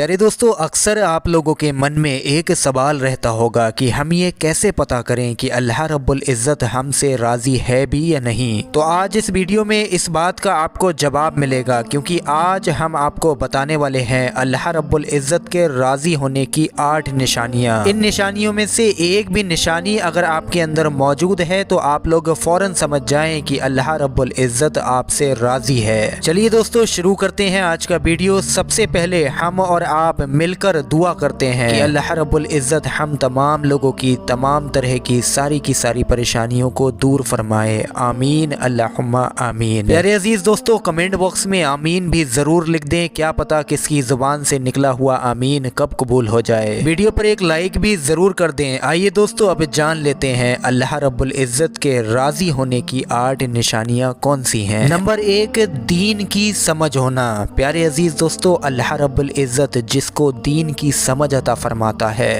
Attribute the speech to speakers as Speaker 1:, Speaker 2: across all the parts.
Speaker 1: प्यारे दोस्तों, अक्सर आप लोगों के मन में एक सवाल रहता होगा कि हम ये कैसे पता करें कि अल्लाह रब्बुल इज़्ज़त हमसे राज़ी है भी या नहीं। तो आज इस वीडियो में इस बात का आपको जवाब मिलेगा, क्योंकि आज हम आपको बताने वाले हैं अल्लाह रब्बुल इज़्ज़त के राज़ी होने की 8 निशानियाँ। इन निशानियों में से एक भी निशानी अगर आपके अंदर मौजूद है तो आप लोग फ़ौरन समझ जाएं कि अल्लाह रब्बुल इज़्ज़त आपसे राज़ी है। चलिए दोस्तों, शुरू करते हैं आज का वीडियो। सबसे पहले हम और आप मिलकर दुआ करते हैं कि अल्लाह रब्बुल इज़्ज़त हम तमाम लोगों की तमाम तरह की सारी परेशानियों को दूर फरमाए। आमीन अल्लाहुम्मा आमीन। प्यारे अजीज दोस्तों, कमेंट बॉक्स में आमीन भी ज़रूर लिख दें, क्या पता किसकी ज़ुबान से निकला हुआ आमीन कब कबूल हो जाए। वीडियो पर एक लाइक भी ज़रूर कर दें। आइए दोस्तों, अब जान लेते हैं अल्लाह रब्बुल इज़्ज़त के राज़ी होने की 8 निशानियाँ कौन सी हैं। नंबर 1, दीन की समझ होना। प्यारे अजीज दोस्तों, अल्लाह रब्बुल इज़्ज़त जिसको दीन की समझ अता फरमाता है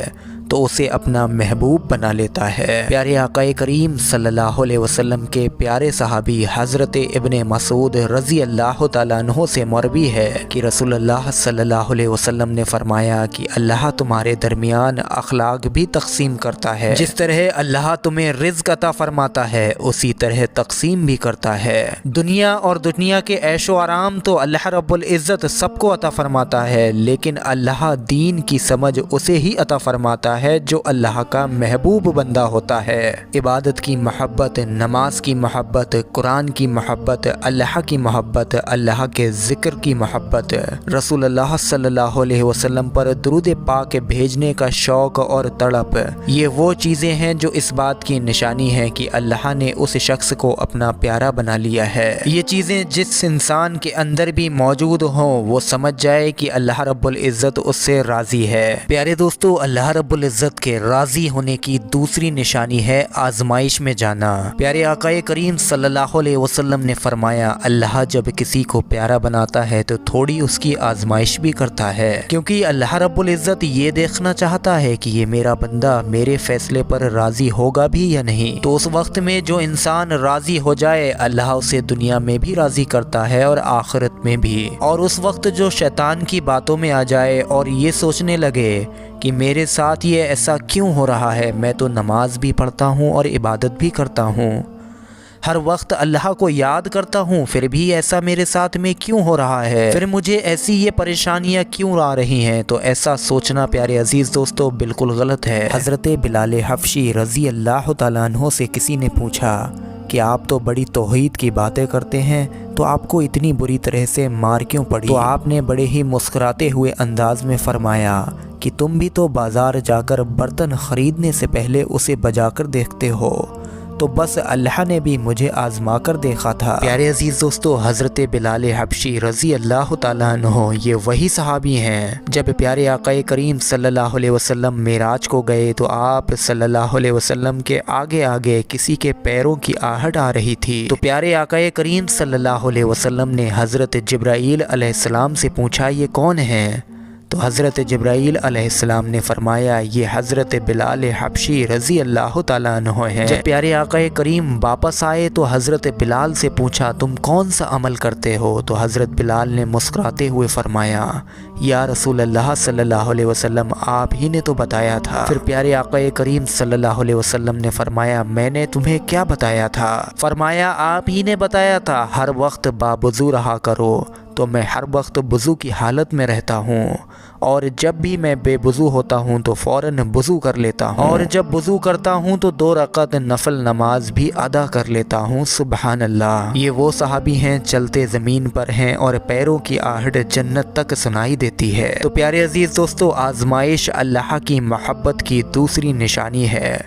Speaker 1: तो उसे अपना महबूब बना लेता है। प्यारे आकाए करीम सल्लल्लाहु अलैहि वसल्लम के प्यारे सहाबी हज़रत इब्ने मसूद रज़ी अल्लाह तआला अन्हु से मरवी है कि रसूलुल्लाह सल्लल्लाहु अलैहि वसल्लम ने फरमाया कि अल्लाह तुम्हारे दरमियान अखलाक भी तकसीम करता है। जिस तरह अल्लाह तुम्हें रिज़्क़ अता फरमाता है उसी तरह तकसीम भी करता है। दुनिया और दुनिया के ऐशो आराम तो अल्लाह रब्बुल इज़्ज़त सबको अता फरमाता है, लेकिन अल्लाह दीन की समझ उसे ही अता फरमाता है जो अल्लाह का महबूब बंदा होता है। इबादत की मोहब्बत, नमाज की मोहब्बत, कुरान की मोहब्बत, अल्लाह की मोहब्बत, अल्लाह के ज़िक्र की मोहब्बत, रसूलुल्लाह सल्लल्लाहु अलैहि वसल्लम पर दुरूद पाक भेजने का शौक़ और तड़प, ये वो चीज़ें हैं जो इस बात की निशानी है कि अल्लाह ने उस शख्स को अपना प्यारा बना लिया है। ये चीज़ें जिस इंसान के अंदर भी मौजूद हों वो समझ जाए कि अल्लाह रब्बुल इज़्ज़त उससे राज़ी है। प्यारे दोस्तों, अल्लाह रब्बुल इज़्ज़त के राज़ी होने की दूसरी निशानी है आजमाइश में जाना। प्यारे आकाए करीम सल्लल्लाहु अलैहि वसल्लम ने फरमाया, अल्लाह जब किसी को प्यारा बनाता है तो थोड़ी उसकी आजमाइश भी करता है, क्योंकि अल्लाह रब्बुल इज़्ज़त ये देखना चाहता है कि ये मेरा बंदा मेरे फैसले पर राज़ी होगा भी या नहीं। तो उस वक्त में जो इंसान राज़ी हो जाए अल्लाह उसे दुनिया में भी राज़ी करता है और आखिरत में भी। और उस वक्त जो शैतान की बातों में आ जाए और ये सोचने लगे कि मेरे साथ ये ऐसा क्यों हो रहा है, मैं तो नमाज भी पढ़ता हूँ और इबादत भी करता हूँ, हर वक्त अल्लाह को याद करता हूँ, फिर भी ऐसा मेरे साथ में क्यों हो रहा है, फिर मुझे ऐसी ये परेशानियाँ क्यों आ रही हैं। तो ऐसा सोचना प्यारे अजीज़ दोस्तों बिल्कुल गलत है। हज़रत बिलाल हबशी रज़ी अल्लाह तआला अन्हु से किसी ने पूछा कि आप तो बड़ी तौहीद की बातें करते हैं, तो आपको इतनी बुरी तरह से मार क्यों पड़ी। तो आपने बड़े ही मुस्कुराते हुए अंदाज में फरमाया कि तुम भी तो बाज़ार जाकर बर्तन ख़रीदने से पहले उसे बजाकर देखते हो, तो बस अल्लाह ने भी मुझे आज़मा कर देखा था। प्यारे अजीज़ दोस्तों, हज़रत बिलाल हबशी रज़ी अल्लाह तआला अन्हु ये वही सहाबी हैं जब प्यारे आकाए करीम सल्लल्लाहु अलैहि वसल्लम मेराज को गए तो आप सल्लल्लाहु अलैहि वसल्लम के आगे आगे किसी के पैरों की आहट आ रही थी। तो प्यारे आकाए करीम सल्लल्लाहु अलैहि वसल्लम ने हज़रत जिब्राईल अलैहिस्सलाम से पूछा, ये कौन है? तो हज़रत जिब्राईल अलैहिस्सलाम ने फरमाया, ये हज़रत बिलाल हबशी रज़ी अल्लाह तआला अन्हु हैं। जब प्यारे आकाए करीम वापस आए तो हज़रत बिलाल से पूछा, तुम कौन सा अमल करते हो? तो हज़रत बिलाल ने मुस्कुराते हुए फरमाया, या रसूल अल्लाह सल्लल्लाहु अलैहि वसल्लम, आप ही ने तो बताया था। फिर प्यारे आकाए करीम सल्लल्लाहु अलैहि वसल्लम ने फरमाया, मैंने तुम्हें क्या बताया था? फरमाया, आप ही ने बताया था हर वक्त बावुज़ू रहा करो। तो मैं हर वक्त वज़ू की हालत में रहता हूँ, और जब भी मैं बेवज़ू होता हूँ तो फ़ौरन वज़ू कर लेता हूँ, और जब वज़ू करता हूँ तो 2 रकात नफल नमाज भी अदा कर लेता हूँ। सुबहान अल्लाह। ये वो सहाबी हैं चलते ज़मीन पर हैं और पैरों की आहट जन्नत तक सुनाई देती है। तो प्यारे अजीज़ दोस्तों, आजमाइश अल्लाह की मोहब्बत की दूसरी निशानी है।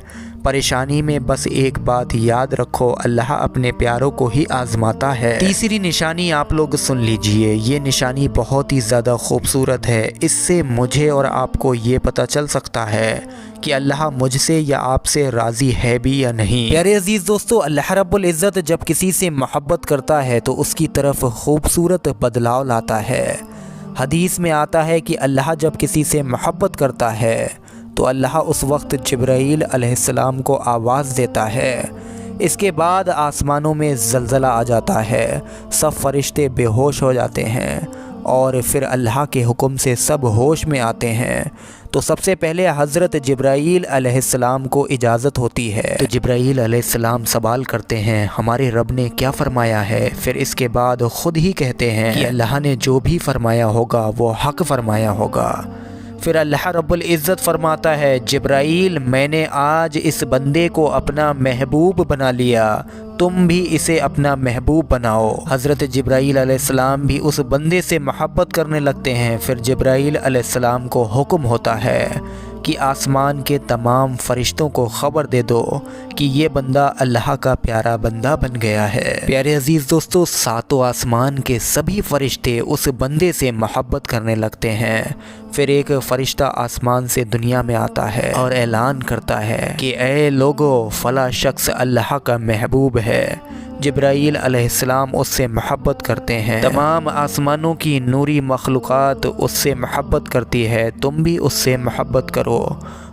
Speaker 1: परेशानी में बस एक बात याद रखो, अल्लाह अपने प्यारों को ही आजमाता है। तीसरी निशानी आप लोग सुन लीजिए, ये निशानी बहुत ही ज़्यादा खूबसूरत है। इससे मुझे और आपको ये पता चल सकता है कि अल्लाह मुझसे या आपसे राज़ी है भी या नहीं। प्यारे अजीज़ दोस्तों, अल्लाह रब्बुल इज़्ज़त जब किसी से मोहब्बत करता है तो उसकी तरफ खूबसूरत बदलाव लाता है। हदीस में आता है कि अल्लाह जब किसी से मोहब्बत करता है तो अल्लाह उस वक्त जिब्राईल अलैहिस्सलाम को आवाज़ देता है। इसके बाद आसमानों में ज़लज़ला आ जाता है, सब फरिश्ते बेहोश हो जाते हैं اور پھر اللہ کے حکم سے سب ہوش میں آتے ہیں تو سب سے پہلے حضرت جبرائیل علیہ السلام کو اجازت ہوتی ہے۔ تو جبرائیل علیہ السلام سوال کرتے ہیں ہمارے رب نے کیا فرمایا ہے؟ پھر اس کے بعد خود ہی کہتے ہیں کہ اللہ نے جو بھی فرمایا ہوگا وہ حق فرمایا ہوگا۔ پھر اللہ رب العزت فرماتا ہے جبرائیل میں نے آج اس بندے کو اپنا محبوب بنا لیا، تم بھی اسے اپنا محبوب بناؤ۔ حضرت جبرائیل علیہ السلام بھی اس بندے سے محبت کرنے لگتے ہیں۔ پھر جبرائیل علیہ السلام کو حکم ہوتا ہے کہ آسمان کے تمام فرشتوں کو خبر دے دو کہ یہ بندہ اللہ کا پیارا بندہ بن گیا ہے۔ پیارے عزیز دوستو، ساتوں آسمان کے سبھی فرشتے اس بندے سے محبت کرنے لگتے ہیں۔ پھر ایک فرشتہ آسمان سے دنیا میں آتا ہے اور اعلان کرتا ہے کہ اے لوگو، فلاں شخص اللہ کا محبوب ہے۔ جبرائیل علیہ السلام اس سے محبت کرتے ہیں، تمام آسمانوں کی نوری مخلوقات اس سے محبت کرتی ہے، تم بھی اس سے محبت کرو۔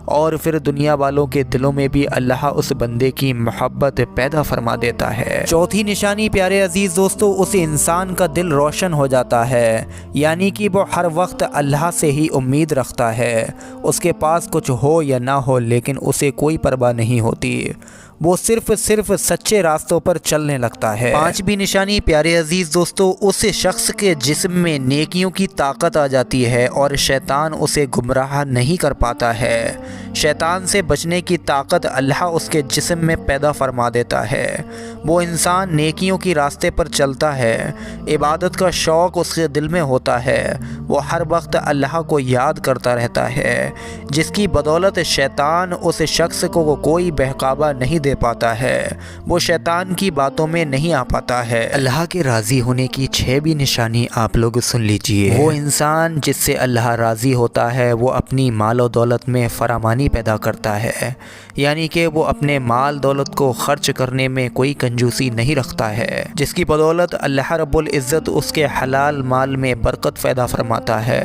Speaker 1: اور پھر دنیا والوں کے دلوں میں بھی اللہ اس بندے کی محبت پیدا فرما دیتا ہے۔ چوتھی نشانی پیارے عزیز دوستو، اس انسان کا دل روشن ہو جاتا ہے، یعنی کہ وہ ہر وقت اللہ سے ہی امید رکھتا ہے۔ اس کے پاس کچھ ہو یا نہ ہو لیکن اسے کوئی پرواہ نہیں ہوتی، وہ صرف سچے راستوں پر چلنے لگتا ہے۔ پانچویں نشانی پیارے عزیز دوستو، اس شخص کے جسم میں نیکیوں کی طاقت آ جاتی ہے اور شیطان اسے گمراہ نہیں کر پاتا ہے۔ شیطان سے بچنے کی طاقت اللہ اس کے جسم میں پیدا فرما دیتا ہے۔ وہ انسان نیکیوں کی راستے پر چلتا ہے، عبادت کا شوق اس کے دل میں ہوتا ہے، وہ ہر وقت اللہ کو یاد کرتا رہتا ہے، جس کی بدولت شیطان اس شخص کو کوئی بہکاوا نہیں دے پاتا ہے، وہ شیطان کی باتوں میں نہیں آ پاتا ہے۔ اللہ کے راضی ہونے کی 6ویں نشانی آپ لوگ سن لیجئے۔ وہ انسان جس سے اللہ راضی ہوتا ہے وہ اپنی مال و دولت میں فراوانی پیدا کرتا ہے، یعنی کہ وہ اپنے مال دولت کو خرچ کرنے میں کوئی کنجوسی نہیں رکھتا ہے، جس کی بدولت اللہ رب العزت اس کے حلال مال میں برکت پیدا فرماتا ہے۔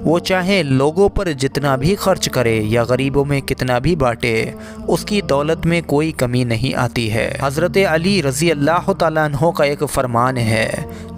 Speaker 1: وہ چاہے لوگوں پر جتنا بھی خرچ کرے یا غریبوں میں کتنا بھی بانٹے، اس کی دولت میں کوئی کمی نہیں آتی ہے۔ حضرت علی رضی اللہ تعالیٰ عنہ کا ایک فرمان ہے،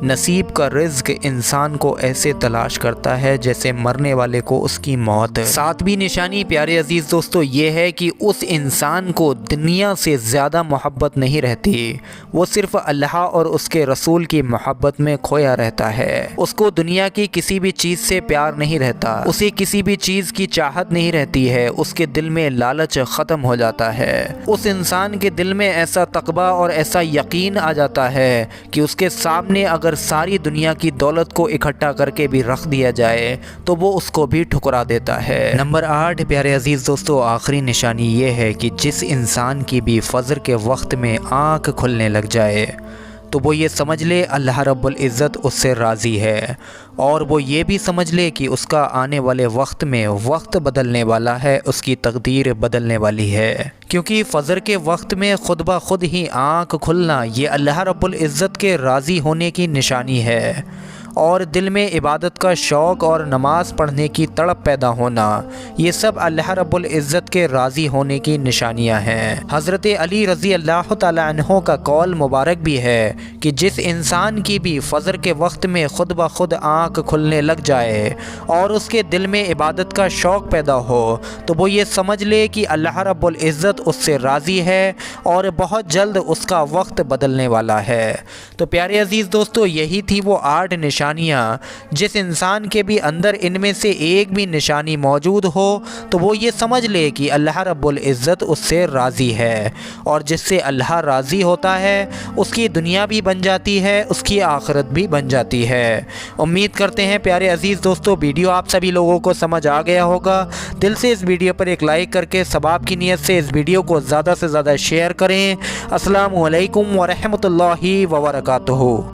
Speaker 1: نصیب کا رزق انسان کو ایسے تلاش کرتا ہے جیسے مرنے والے کو اس کی موت۔ 7ویں نشانی پیارے عزیز دوستو یہ ہے کہ اس انسان کو دنیا سے زیادہ محبت نہیں رہتی، وہ صرف اللہ اور اس کے رسول کی محبت میں کھویا رہتا ہے۔ اس کو دنیا کی کسی بھی چیز سے پیار نہیں رہتا، اسے کسی بھی چیز کی چاہت نہیں رہتی ہے، اس کے دل میں لالچ ختم ہو جاتا ہے۔ اس انسان کے دل میں ایسا تقویٰ اور ایسا یقین آ جاتا ہے کہ اس کے سامنے اگر ساری دنیا کی دولت کو اکٹھا کر کے بھی رکھ دیا جائے تو وہ اس کو بھی ٹھکرا دیتا ہے۔ نمبر 8 پیارے عزیز دوستو، آخری نشانی یہ ہے کہ جس انسان کی بھی فجر کے وقت میں آنکھ کھلنے لگ جائے تو وہ یہ سمجھ لے اللہ رب العزت اس سے راضی ہے، اور وہ یہ بھی سمجھ لے کہ اس کا آنے والے وقت میں وقت بدلنے والا ہے، اس کی تقدیر بدلنے والی ہے، کیونکہ فجر کے وقت میں خود بخود ہی آنکھ کھلنا یہ اللہ رب العزت کے راضی ہونے کی نشانی ہے، اور دل میں عبادت کا شوق اور نماز پڑھنے کی تڑپ پیدا ہونا یہ سب اللہ رب العزت کے راضی ہونے کی نشانیاں ہیں۔ حضرت علی رضی اللہ تعالی عنہ کا قول مبارک بھی ہے کہ جس انسان کی بھی فجر کے وقت میں خود بخود آنکھ کھلنے لگ جائے اور اس کے دل میں عبادت کا شوق پیدا ہو تو وہ یہ سمجھ لے کہ اللہ رب العزت اس سے راضی ہے اور بہت جلد اس کا وقت بدلنے والا ہے۔ تو پیارے عزیز دوستو، یہی تھی وہ 8 نشانیاں، جس انسان کے بھی اندر ان میں سے ایک بھی نشانی موجود ہو تو وہ یہ سمجھ لے کہ اللہ رب العزت اس سے راضی ہے، اور جس سے اللہ راضی ہوتا ہے اس کی دنیا بھی بن جاتی ہے، اس کی آخرت بھی بن جاتی ہے۔ امید کرتے ہیں پیارے عزیز دوستو ویڈیو آپ سبھی لوگوں کو سمجھ آ گیا ہوگا۔ دل سے اس ویڈیو پر ایک لائک کر کے ثواب کی نیت سے اس ویڈیو کو زیادہ سے زیادہ شیئر کریں۔ السلام علیکم ورحمۃ اللہ وبرکاتہ۔